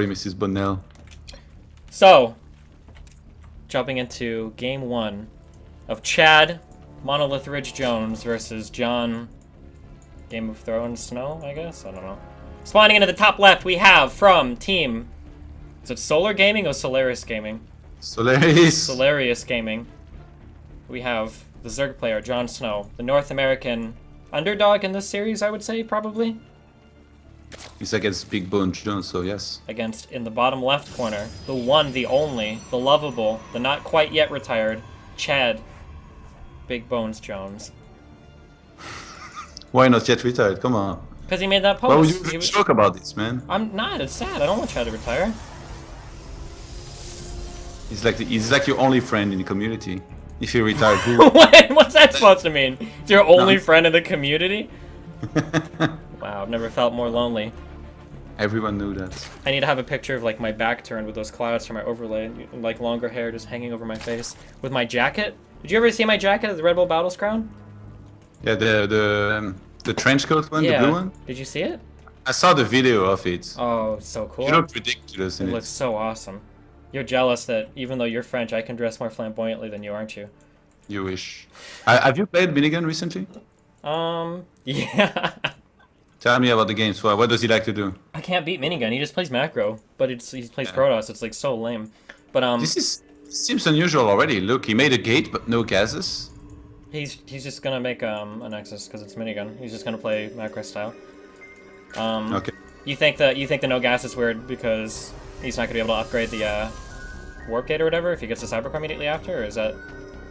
Mrs. Bonnell. So, jumping into game 1 of Chad, Monolith Ridge Jones versus John, Game of Thrones Snow, I guess? I don't know. Spawning into the top left, we have from team... Is it Solar Gaming or Solaris Gaming? Solaris Gaming. We have the Zerg player, JonSnow, the North American underdog in this series, I would say, probably. He's against Big Bone Jones, so yes. Against, in the bottom left corner, the one, the only, the lovable, the not quite yet retired, Chad, Big Bones Jones. Why not yet retired? Come on. Because he made that post. Why would you joke about this, man? I'm not, it's sad. I don't want Chad to retire. He's like your only friend in the community. If you retire, who? What's that supposed to mean? It's your only friend in the community? Wow, I've never felt more lonely. Everyone knew that. I need to have a picture of like my back turned with those clouds for my overlay, like longer hair just hanging over my face with my jacket. Did you ever see my jacket at the Red Bull Battles Crown? Yeah, the trench coat one, yeah. The blue one. Did you see it? I saw the video of it. Oh, so cool. You look ridiculous in it. It looks so awesome. You're jealous that even though you're French, I can dress more flamboyantly than you, aren't you? You wish. Have you played Minigun recently? Yeah. Tell me about the game. So what does he like to do? I can't beat Minigun. He just plays macro, but he plays Protoss. It's like so lame. But this seems unusual already. Look, he made a gate but no gases. He's just gonna make a Nexus because it's Minigun. He's just gonna play macro style. Okay. You think the no gas is weird because he's not gonna be able to upgrade the warp gate or whatever if he gets the Cybercore immediately after, or is that?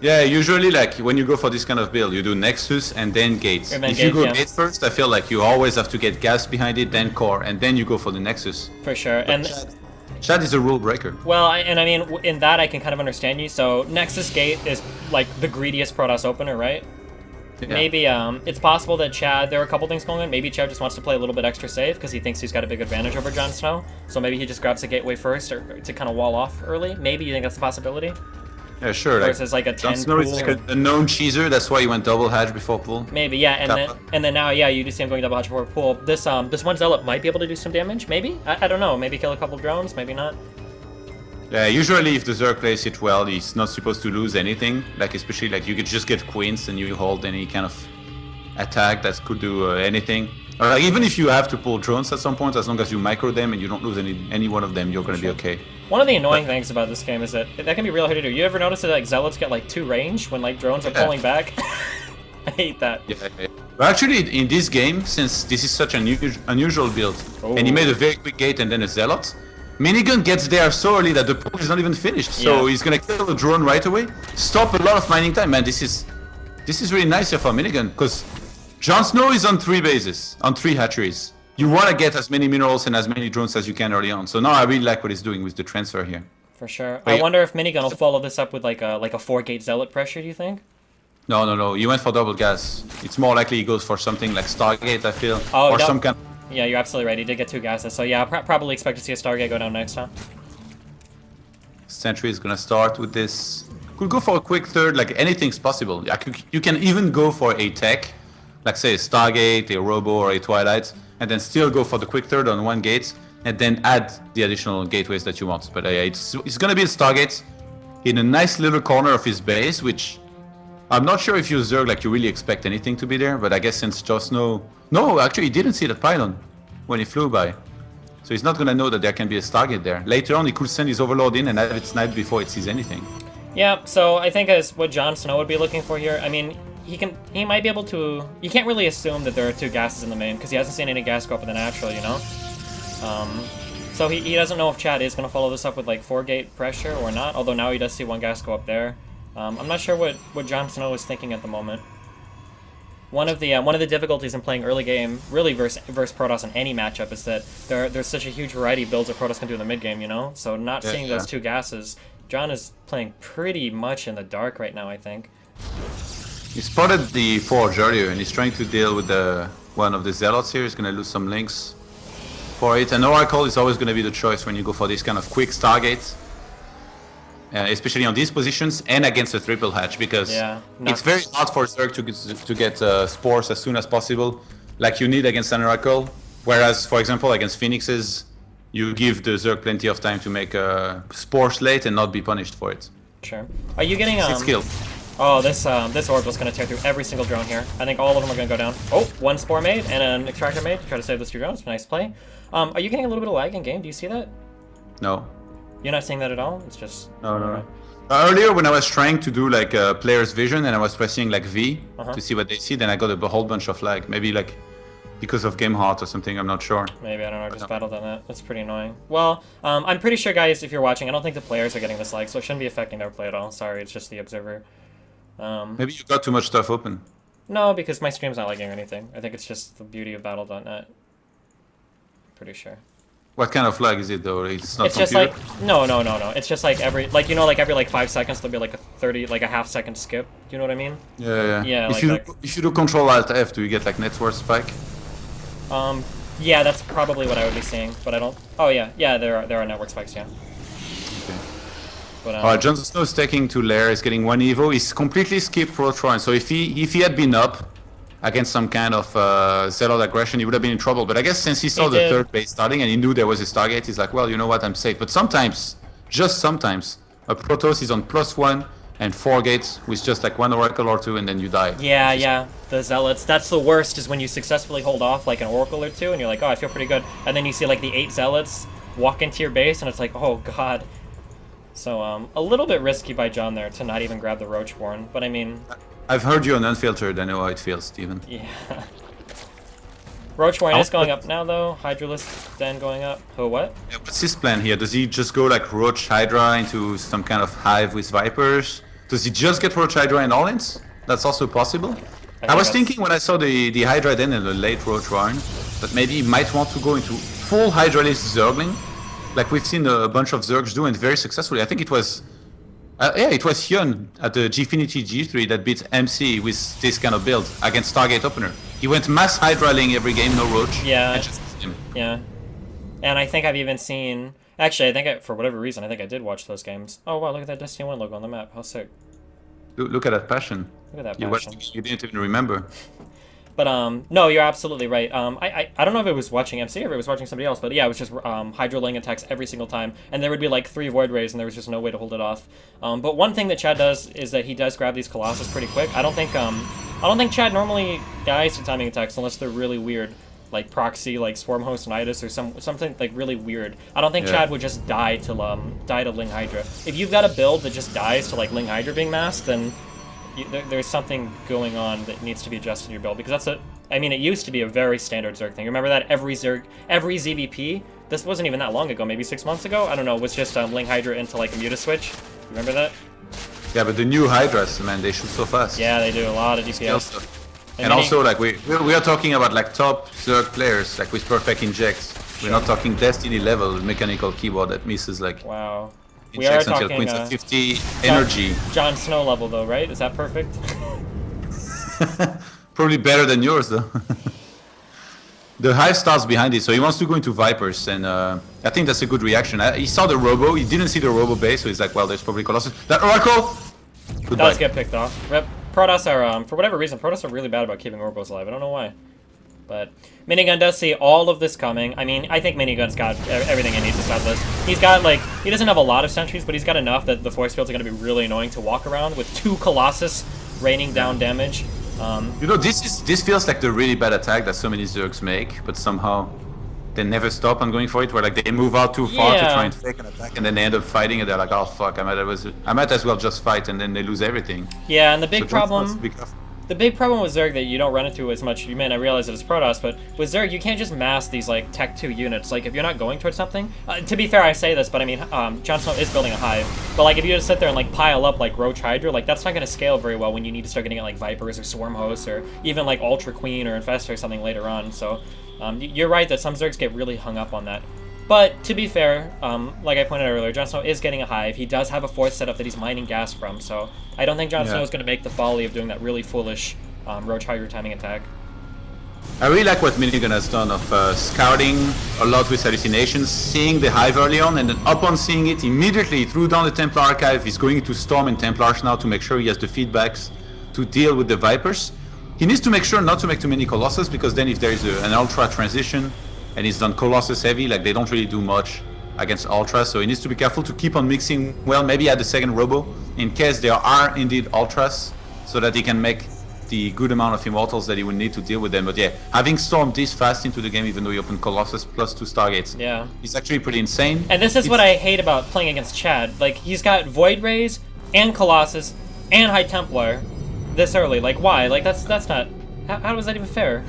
Yeah, usually like when you go for this kind of build, you do Nexus and then Gates. If you go Gate first, I feel like you always have to get gas behind it, then Core, and then you go for the Nexus. For sure. But and Chad is a rule breaker. Well, I mean, in that I can kind of understand you. So Nexus Gate is like the greediest Protoss opener, right? Yeah. Maybe it's possible that Chad, there are a couple things going on. Maybe Chad just wants to play a little bit extra safe because he thinks he's got a big advantage over JonSnow. So maybe he just grabs the gateway first or to kind of wall off early. Maybe you think that's a possibility? Yeah, sure. Versus like a 10 JonSnow is like a known cheeser. That's why he went double hatch before pool. Maybe, yeah. And then now, yeah, you do see him going double hatch before pool. This one Zealot might be able to do some damage. Maybe I don't know. Maybe kill a couple drones. Maybe not. Yeah, usually if the Zerg plays it well, he's not supposed to lose anything. Like especially like you could just get queens and you hold any kind of attack that could do anything. Or like, even if you have to pull drones at some point, as long as you micro them and you don't lose any one of them, you're gonna be okay. One of the annoying things about this game is that can be real hard to do. You ever notice that like Zealots get like 2 range when like drones are pulling back? I hate that. Yeah. But actually, in this game, since this is such an unusual build, and he made a very quick gate and then a Zealot, Minigun gets there so early that the pull is not even finished. So he's gonna kill the drone right away, stop a lot of mining time. Man, this is really nice here for Minigun, because JonSnow is on 3 bases, on 3 hatcheries. You want to get as many minerals and as many drones as you can early on. So now I really like what he's doing with the transfer here. For sure. I wonder if Minigun will follow this up with like a 4-gate Zealot pressure, do you think? No. He went for double gas. It's more likely he goes for something like Stargate, I feel. Oh, or some kind. Yeah, you're absolutely right. He did get 2 gases. So yeah, probably expect to see a Stargate go down next time. Sentry is going to start with this. Could go for a quick third, like anything's possible. You can even go for a tech, like say a Stargate, a Robo, or a Twilight, and then still go for the quick third on 1 gate, and then add the additional gateways that you want. But it's going to be a Stargate in a nice little corner of his base, which I'm not sure if you Zerg like you really expect anything to be there, but I guess since JonSnow... No, actually he didn't see that pylon when he flew by. So he's not going to know that there can be a Stargate there. Later on he could send his Overlord in and have it sniped before it sees anything. Yeah, so I think as what JonSnow would be looking for here, I mean, he might be able to... You can't really assume that there are 2 gases in the main, because he hasn't seen any gas go up in the natural, you know? So he doesn't know if Chad is going to follow this up with like 4-gate pressure or not, although now he does see 1 gas go up there. I'm not sure what JonSnow is thinking at the moment. One of the difficulties in playing early game, really versus Protoss in any matchup, is that there's such a huge variety of builds that Protoss can do in the mid game, you know? So not seeing those 2 gases, John is playing pretty much in the dark right now, I think. He spotted the Forge earlier and he's trying to deal with one of the Zealots here. He's going to lose some links for it. And Oracle is always going to be the choice when you go for this kind of quick Stargates. Especially on these positions and against a triple hatch, because it's very hard for Zerg to get spores as soon as possible, like you need against an Oracle. Whereas, for example, against Phoenixes, you give the Zerg plenty of time to make a spore slate and not be punished for it. Sure. Are you getting 6 kills. Oh, this orbital's gonna tear through every single drone here. I think all of them are gonna go down. Oh, one spore made and an extractor made to try to save those 2 drones. Nice play. Are you getting a little bit of lag in game? Do you see that? No. You're not seeing that at all? It's just... No. Earlier when I was trying to do like a player's vision and I was pressing like V to see what they see, then I got a whole bunch of lag. Maybe like because of game heart or something, I'm not sure. Maybe, I don't know, I just battled on that. That's pretty annoying. Well, I'm pretty sure, guys, if you're watching, I don't think the players are getting this lag, so it shouldn't be affecting their play at all. Sorry, it's just the observer. Maybe you got too much stuff open. No, because my stream's not lagging or anything. I think it's just the beauty of battle.net. Pretty sure. What kind of lag is it though? It's not It's just like no. It's just like every every 5 seconds there'll be like a half-second skip. Do you know what I mean? Yeah. Yeah. If you do Control Alt F, do you get like net worth spike? Yeah, that's probably what I would be seeing, but I don't. Oh yeah, there are network spikes, yeah. Okay. But JonSnow is taking 2 lair, is getting 1 evo. He's completely skipped Roach Warren. So if he had been up against some kind of Zealot aggression, he would have been in trouble. But I guess since he saw the 3rd base starting and he knew there was a Stargate, he's like, well, you know what, I'm safe. But sometimes, just sometimes, a Protoss is on +1 and 4 gates with just like 1 Oracle or 2 and then you die. Yeah, the Zealots. That's the worst, is when you successfully hold off like an Oracle or 2 and you're like, oh, I feel pretty good. And then you see like the 8 Zealots walk into your base and it's like, oh god. So a little bit risky by John there to not even grab the Roach Warren, but I mean... I've heard you on Unfiltered, I know how it feels, Steven. Yeah. Roach Warren is going up now though, Hydralisk then going up. Oh, what? Yeah, what's his plan here? Does he just go like Roach Hydra into some kind of hive with Vipers? Does he just get Roach Hydra and all-ins? That's also possible. I was thinking when I saw the Hydra then in the late Roach Warren, that maybe he might want to go into full Hydralisk Zergling, like we've seen a bunch of Zergs do and very successfully. I think it was... it was Hyun at the Gfinity G3 that beat MC with this kind of build against Stargate Opener. He went mass Hydraling every game, no Roach. Yeah. And just him. Yeah. And I think I've even seen... Actually, I think for whatever reason, I think I did watch those games. Oh wow, look at that Destiny 1 logo on the map. How sick. Look at that passion. Look at that You passion. you didn't even remember. But no, you're absolutely right. I don't know if it was watching MC or if it was watching somebody else, but yeah, it was just Hydroling attacks every single time, and there would be like 3 Void Rays, and there was just no way to hold it off. But one thing that Chad does is that he does grab these Colossus pretty quick. I don't think Chad normally dies to timing attacks unless they're really weird, like Proxy, like Swarm Host Nidus, or something like really weird. I don't think Chad would just die to Ling Hydra. If you've got a build that just dies to like Ling Hydra being masked, then there's something going on that needs to be adjusted in your build, because I mean, it used to be a very standard Zerg thing. Remember that every ZVP, this wasn't even that long ago, maybe 6 months ago, I don't know, was just Ling Hydra into like a Muta switch. Remember that? Yeah, but the new Hydras, man, they shoot so fast. Yeah, they do a lot of DPS. And also, like we are talking about like top Zerg players, like with perfect injects. We're not talking Destiny level mechanical keyboard that misses like. Wow. We are talking Queens of 50 energy. JonSnow level though, right? Is that perfect? Probably better than yours though. The Hive starts behind it, so he wants to go into Vipers, and I think that's a good reaction. He saw the Robo, he didn't see the Robo base, so he's like, well, there's probably Colossus. That Oracle! Goodbye. Does get picked off. Protoss are, for whatever reason, Protoss are really bad about keeping Orbos alive. I don't know why. But Minigun does see all of this coming. I mean, I think Minigun's got everything he needs to stop this. He's got, like, he doesn't have a lot of sentries, but he's got enough that the force fields are going to be really annoying to walk around with 2 Colossus raining down damage. You know, this feels like the really bad attack that so many Zergs make, but somehow they never stop on going for it, where like they move out too far to try and fake an attack, and then they end up fighting, and they're like, oh fuck, I might as well just fight, and then they lose everything. Yeah, and the big problem... Be careful. The big problem with Zerg that you don't run into as much, you may not realize it as Protoss, but with Zerg, you can't just mass these, like, Tech 2 units. Like, if you're not going towards something... to be fair, I say this, but I mean, JonSnow is building a hive. But, like, if you just sit there and, like, pile up, like, Roach Hydra, like, that's not going to scale very well when you need to start getting, like, Vipers or Swarm Hosts or even, like, Ultra Queen or Infestor or something later on. So, you're right that some Zergs get really hung up on that. But, to be fair, like I pointed out earlier, JonSnow is getting a hive. He does have a 4th setup that he's mining gas from, so I don't think JonSnow is going to make the folly of doing that really foolish Roach Hydra timing attack. I really like what Minigun has done of scouting a lot with hallucinations, seeing the hive early on, and then upon seeing it, immediately threw down the Templar Archive. He's going to Storm and Templars now to make sure he has the feedbacks to deal with the Vipers. He needs to make sure not to make too many Colossus, because then if there is an Ultra transition and he's done Colossus heavy. Like they don't really do much against Ultras, so he needs to be careful to keep on mixing well. Maybe add the second Robo in case there are indeed Ultras, so that he can make the good amount of Immortals that he would need to deal with them. But yeah, having stormed this fast into the game, even though he opened Colossus plus 2 Stargates, yeah, it's actually pretty insane. And this is what I hate about playing against Chad. Like, he's got Void Rays and Colossus and High Templar this early. Like, why? Like, that's not... How is that even fair?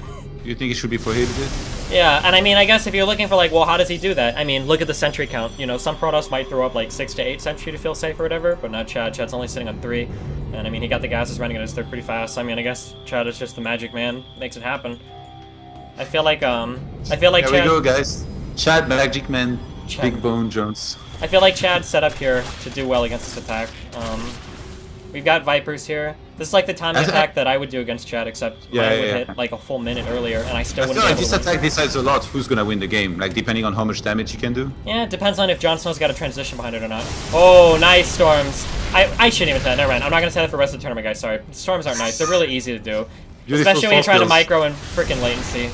You think it should be prohibited? Yeah, and I mean, I guess if you're looking for, like, well, how does he do that? I mean, look at the sentry count. You know, some Protoss might throw up, like, 6 to 8 sentry to feel safe or whatever, but not Chad. Chad's only sitting on 3. And, I mean, he got the gases running at his third pretty fast. I mean, I guess Chad is just the magic man. Makes it happen. I feel like There Chad... we go, guys. Chad, Magic Man, Chad. Big Bone Jones. I feel like Chad's set up here to do well against this attack. We've got Vipers here. This is like the timing attack that I would do against Chad, except mine would hit like a full minute earlier, and I still I wouldn't feel be like able this to win. attack decides a lot who's gonna win the game, like depending on how much damage you can do. Yeah, it depends on if JonSnow's got a transition behind it or not. Oh, nice Storms. I shouldn't even say that. Never mind. I'm not gonna say that for the rest of the tournament, guys. Sorry. Storms aren't nice. They're really easy to do, especially when you're trying to micro and freaking latency.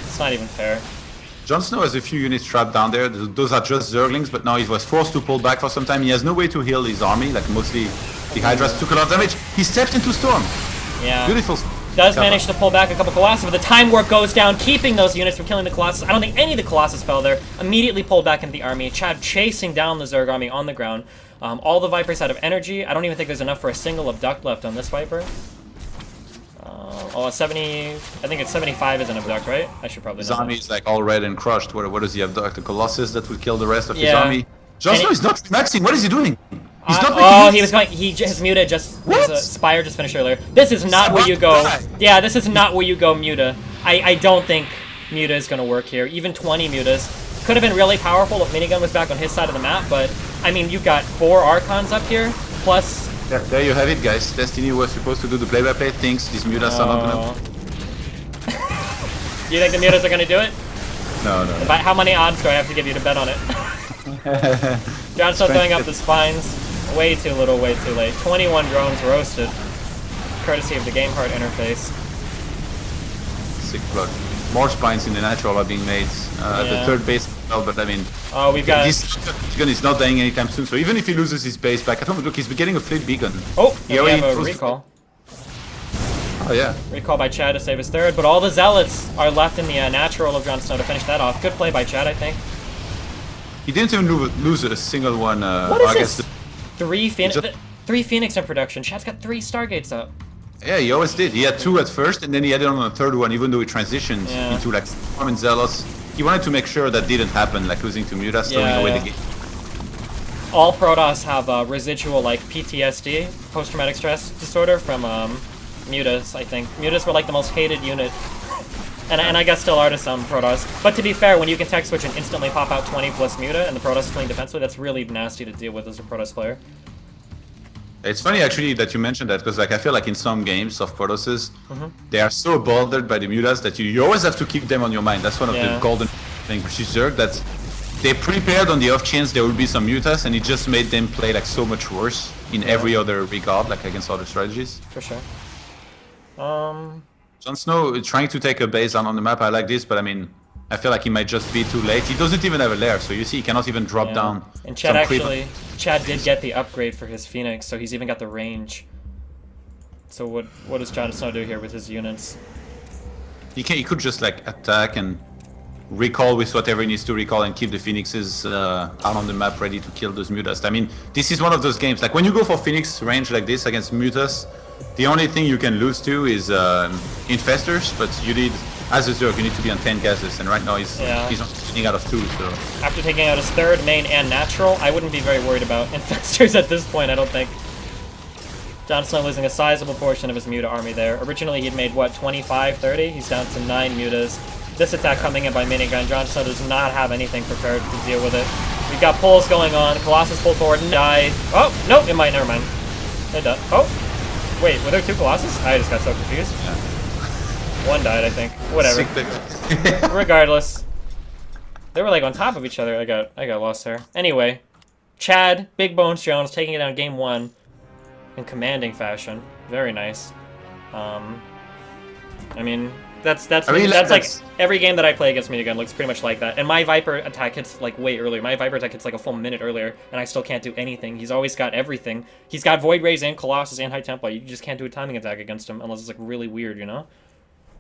It's not even fair. JonSnow has a few units trapped down there. Those are just Zerglings, but now he was forced to pull back for some time. He has no way to heal his army, like mostly the Hydras took a lot of damage. He stepped into Storm. Yeah. Beautiful. Does manage to pull back a couple Colossus, but the time warp goes down, keeping those units from killing the Colossus. I don't think any of the Colossus fell there. Immediately pulled back into the army. Chad chasing down the Zerg army on the ground. All the Vipers out of energy. I don't even think there's enough for a single Abduct left on this Viper. 70... I think it's 75 is an Abduct, right? I should probably know His that. army is like all red and crushed. What does he have? The Colossus that would kill the rest of his army. JonSnow is not maxing. What is he doing? He's not making he was going. His Muta his Spire just finished earlier. This is not He's where you go. about to die. Yeah, this is not where you go Muta. I don't think Muta is gonna work here. Even 20 Mutas could have been really powerful if Minigun was back on his side of the map. But I mean, you've got 4 Archons up here plus. There you have it, guys. Destiny was supposed to do the play-by-play things. These Mutas are not gonna. Do you think the Mutas are gonna do it? No. How many odds do I have to give you to bet on it? JonSnow throwing up the spines. Way too little, way too late. 21 drones roasted, courtesy of the GameHeart interface. Sick blood. More spines in the natural are being made. The third base as well, but I mean... Oh, we've got... This gun is not dying anytime soon, so even if he loses his base back at home, look, he's getting a fleet beacon. Oh, we have a recall. Oh, yeah. Recall by Chad to save his third, but all the Zealots are left in the natural of JonSnow to finish that off. Good play by Chad, I think. He didn't even lose a single one. What is this? 3 Phoenix in production. Chad's got 3 Stargates up. Yeah, he always did. He had 2 at first, and then he added on a third one, even though he transitioned into like Storm and Zealots. He wanted to make sure that didn't happen, like losing to Mutas, throwing away the game. All Protoss have residual like PTSD, post-traumatic stress disorder, from Mutas, I think. Mutas were like the most hated unit. And I guess still are to some Protoss. But to be fair, when you can tech switch and instantly pop out 20 plus Muta and the Protoss is playing defensively, that's really nasty to deal with as a Protoss player. It's funny actually that you mentioned that, because like I feel like in some games of Protosses, they are so bothered by the Mutas that you always have to keep them on your mind. That's one of the golden things which is Zerg, that they prepared on the off chance there will be some Mutas, and it just made them play like so much worse in every other regard, like against other strategies. For sure. JonSnow trying to take a base on the map, I like this, but I mean, I feel like he might just be too late. He doesn't even have a lair, so you see he cannot even drop down. And Chad Chad did get the upgrade for his Phoenix, so he's even got the range. So what does JonSnow do here with his units? He could just like attack and recall with whatever he needs to recall and keep the Phoenixes out on the map ready to kill those Mutas. I mean, this is one of those games, like when you go for Phoenix range like this against Mutas, the only thing you can lose to is Infestors, but you need, as a Zerg, you need to be on 10 gases, and right now he's only out of 2, so... After taking out his third, main, and natural, I wouldn't be very worried about Infestors at this point, I don't think. JonSnow losing a sizable portion of his Muta army there. Originally he'd made, what, 25, 30? He's down to 9 Mutas. This attack coming in by Minigun. JonSnow does not have anything prepared to deal with it. We've got pulls going on. Colossus pulled forward and died. Oh, nope, it might, never mind. It does. Oh, wait, were there 2 Colossus? I just got so confused. Yeah. 1 died, I think. Whatever. Regardless. They were like on top of each other. I got lost there. Anyway, Chad, Big Bones Jones taking it down game 1 in commanding fashion. Very nice. I mean, I really that's like that's- every game that I play against Minigun looks pretty much like that. And my Viper attack hits like way earlier. My Viper attack hits like a full minute earlier, and I still can't do anything. He's always got everything. He's got Void Rays and Colossus and High Templar. You just can't do a timing attack against him unless it's like really weird, you know?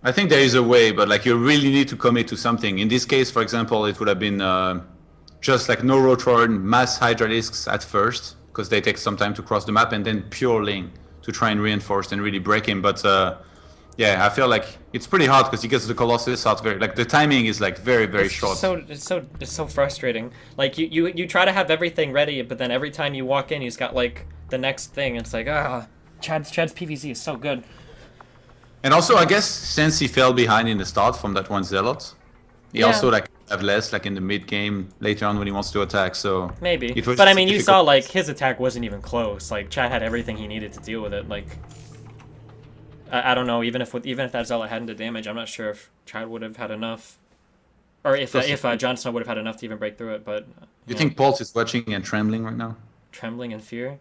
I think there is a way, but like you really need to commit to something. In this case, for example, it would have been just like no Rotorn, mass Hydralisks at first, because they take some time to cross the map, and then pure lane to try and reinforce and really break him. But yeah, I feel like it's pretty hard because he gets the Colossus out very like the timing is like very short. It's so frustrating. Like you try to have everything ready, but then every time you walk in, he's got like the next thing. It's like Chad's PVZ is so good. And also, I guess since he fell behind in the start from that one Zealot, he also like have less like in the mid game later on when he wants to attack. So maybe. it was But I mean, you difficult. saw like his attack wasn't even close. Like Chad had everything he needed to deal with it. Like I don't know. Even if that Zealot hadn't did damage, I'm not sure if Chad would have had enough, or if JonSnow would have had enough to even break through it. But You think Pulse is watching and trembling right now? trembling in fear.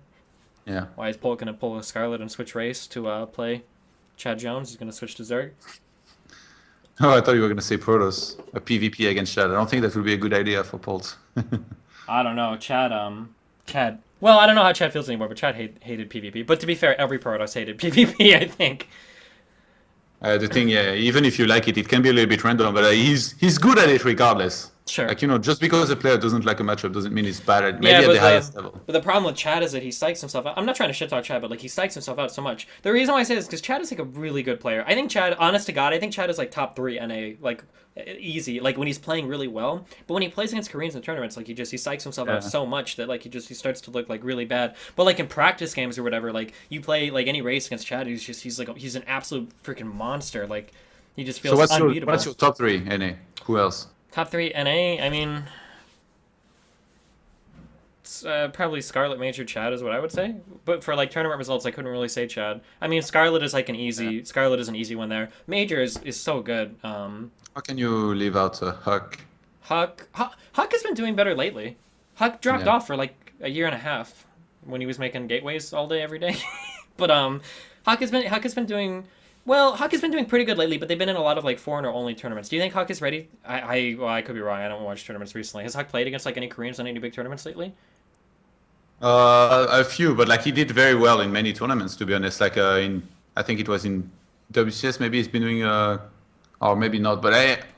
Yeah. Why is Polk gonna pull a Scarlet and switch race to play Chad Jones? He's gonna switch to Zerg. Oh, I thought you were going to say Protoss, a PvP against Chad. I don't think that would be a good idea for Pulse. I don't know. Chad. Well, I don't know how Chad feels anymore, but Chad hated PvP. But to be fair, every Protoss hated PvP, I think. The thing, yeah, even if you like it, it can be a little bit random, but he's good at it regardless. Sure. Like, just because a player doesn't like a matchup doesn't mean he's bad at Yeah, maybe but at the highest level. But the problem with Chad is that he psychs himself out. I'm not trying to shit talk Chad, but like he psychs himself out so much. The reason why I say this is because Chad is like a really good player. I think Chad, honest to God, I think Chad is like top 3 NA, like easy. Like when he's playing really well. But when he plays against Koreans in tournaments, like he psychs himself out so much that like he starts to look like really bad. But like in practice games or whatever, like you play like any race against Chad, he's an absolute freaking monster. Like he just feels unbeatable. What's your top 3, NA? Who else? Top 3 NA, I mean, probably Scarlet Major Chad is what I would say. But for like tournament results, I couldn't really say Chad. I mean, Scarlet is like Scarlet is an easy one there. Major is so good. How can you leave out Huck? Huck has been doing better lately. Huck dropped off for like a year and a half when he was making gateways all day every day. But Huck has been doing. Well, Huck has been doing pretty good lately, but they've been in a lot of like foreigner-only tournaments. Do you think Huck is ready? I could be wrong. I don't watch tournaments recently. Has Huck played against like any Koreans in any big tournaments lately? A few, but like he did very well in many tournaments. To be honest, like I think it was in WCS. Maybe he's been doing or maybe not. But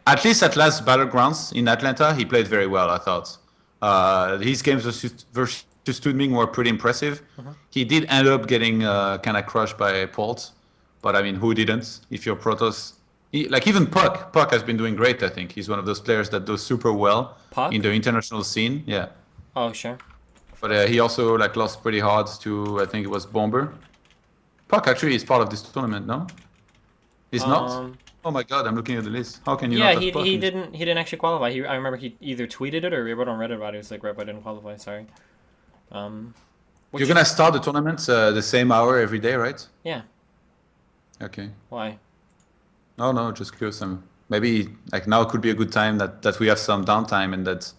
at least at last Battlegrounds in Atlanta, he played very well. I thought his games versus Studming were pretty impressive. He did end up getting kind of crushed by Pult. But I mean, who didn't? If you're Protoss, like even Puck has been doing great. I think he's one of those players that does super well in the international scene. Yeah. Oh sure. But he also like lost pretty hard to I think it was Bomber. Puck actually is part of this tournament, no? He's not. Oh my God, I'm looking at the list. How can you? Yeah, not have Puck he in this? didn't actually qualify. I remember he either tweeted it or he wrote on Reddit about it. He was like, "Rep, I didn't qualify. Sorry." You're gonna start the tournament the same hour every day, right? Yeah. Okay. Why? No, just curious. Maybe like now could be a good time that we have some downtime and that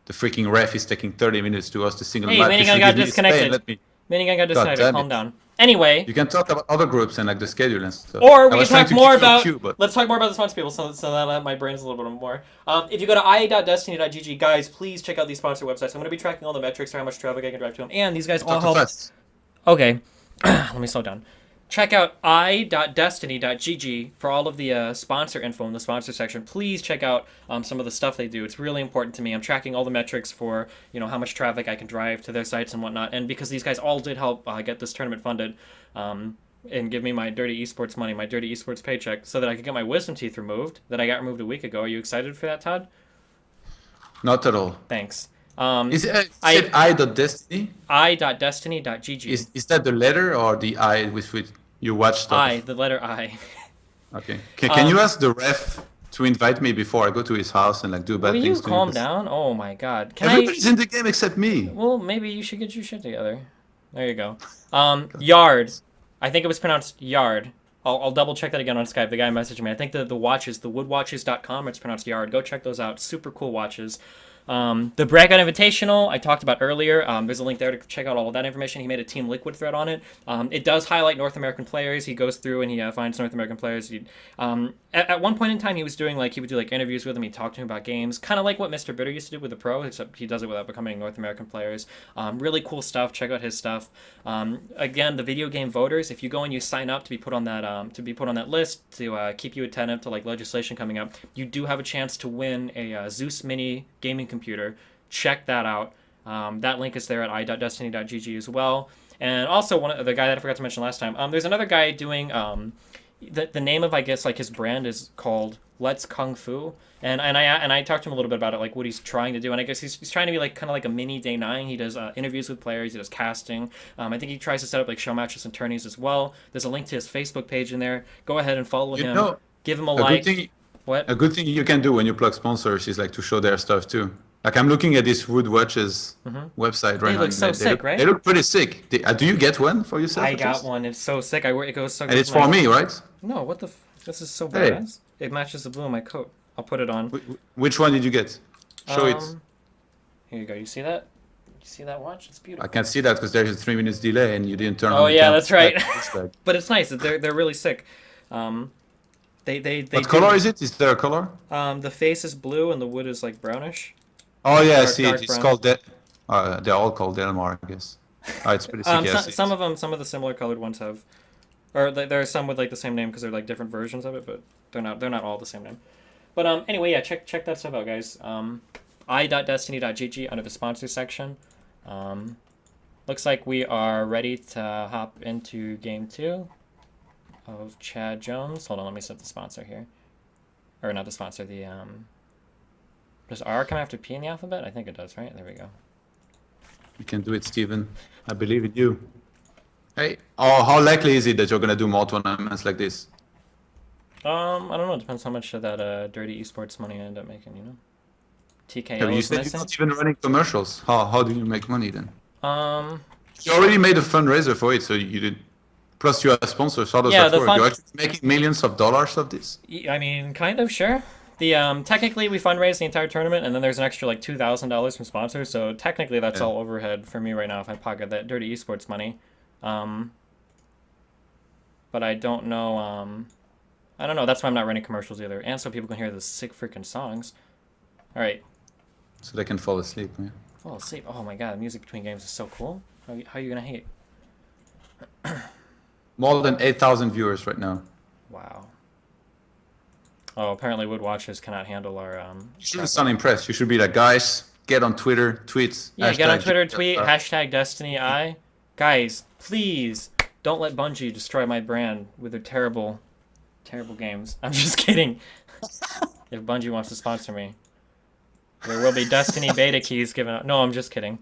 the freaking ref is taking 30 minutes to host a single Hey, match. You Minigun should got give me disconnected. Spain, let me- Minigun got God disconnected. damn Calm it. down. Anyway, You can talk about other groups and like the schedule and stuff. or I we was can trying talk to more keep you about. queue, but Let's talk more about the sponsor people, so that my brain's a little bit more. If you go to i.destiny.gg, guys, please check out these sponsor websites. I'm going to be tracking all the metrics for how much traffic I can drive to them, and these guys all talk too help. fast. Okay, let me slow down. Check out i.destiny.gg for all of the sponsor info in the sponsor section. Please check out some of the stuff they do. It's really important to me. I'm tracking all the metrics for how much traffic I can drive to their sites and whatnot. And because these guys all did help get this tournament funded and give me my dirty esports money, my dirty esports paycheck, so that I could get my wisdom teeth removed that I got removed a week ago. Are you excited for that, Todd? Not at all. Thanks. Is it I.Destiny? i.destiny.gg. Is that the letter or the I with which you watch stuff? The letter I. Okay. Can you ask the ref to invite me before I go to his house and like do bad Will things you to calm him? down? Oh my God. Everybody's in the game except me. Well, maybe you should get your shit together. There you go. Yard. I think it was pronounced Yard. I'll double check that again on Skype. The guy messaged me. I think the watches, the woodwatches.com, it's pronounced Yard. Go check those out. Super cool watches. The Breakout Invitational I talked about earlier. There's a link there to check out all of that information. He made a Team Liquid thread on it. It does highlight North American players. He goes through and he finds North American players. At one point in time, he would do like interviews with him. He'd talk to him about games, kind of like what Mr. Bitter used to do with the pro, except he does it without becoming North American players. Really cool stuff. Check out his stuff. Again, the video game voters. If you go and you sign up to be put on that list to keep you attentive to like legislation coming up, you do have a chance to win a Zeus Mini gaming computer. Check that out. That link is there at i.destiny.gg as well. And also the guy that I forgot to mention last time. There's another guy doing the name of, I guess, like his brand is called Let's Kung Fu, and I talked to him a little bit about it, like what he's trying to do, and I guess he's trying to be like kind of like a mini Day 9. He does interviews with players, he does casting. I think he tries to set up like show matches and tourneys as well. There's a link to his Facebook page in there. Go ahead and follow him. Give him a like. What? A good thing you can do when you plug sponsors is like to show their stuff too. Like I'm looking at this Wood Watches website right now. They look so sick, right? They look pretty sick. Do you get one for yourself? I got one. It's so sick. It goes so good. And it's for me, right? No, what the? This is so badass. It matches the blue on my coat. I'll put it on. Which one did you get? Show it. Here you go. You see that? You see that watch? It's beautiful. I can't see that because there's a 3 minutes delay and you didn't turn on. Oh yeah, that's right. Like... But it's nice. They're really sick. What color is it? Is there a color? The face is blue and the wood is like brownish. Oh yeah, I see it. It's called that. They're all called Delmar, I guess. It's pretty sick. Some of the similar colored ones have, or there are some with like the same name because they're like different versions of it, but they're not all the same name. But anyway, yeah, check that stuff out, guys. i.destiny.gg under the sponsor section. Looks like we are ready to hop into game 2 of Chad Jones. Hold on, let me set the sponsor here, or not the sponsor. The Does R come after P in the alphabet? I think it does, right? There we go. You can do it, Steven. I believe in you. Hey, how likely is it that you're gonna do more tournaments like this? I don't know. It depends how much of that dirty esports money I end up making. You know, TKO Yeah, you is said missing. you're not even running commercials. How do you make money then? You already made a fundraiser for it, so you did. Plus, you are sponsors. How does that work? You're actually making millions of dollars of this. I mean, kind of, sure. The technically we fundraise the entire tournament, and then there's an extra like $2,000 from sponsors. So technically, that's all overhead for me right now if I pocket that dirty esports money. But I don't know. I don't know. That's why I'm not running commercials either, and so people can hear the sick freaking songs. All right. So they can fall asleep. Yeah. Fall asleep. Oh my god, the music between games is so cool. How are you gonna hate? More than 8,000 viewers right now. Wow. Oh, apparently Wood Watchers cannot handle our You shouldn't sound impressed. You should be like, guys, get on Twitter, tweet. Yeah, get on Twitter, tweet, hashtag DestinyI. Guys, please don't let Bungie destroy my brand with their terrible, terrible games. I'm just kidding. If Bungie wants to sponsor me, there will be Destiny beta keys given out. No, I'm just kidding.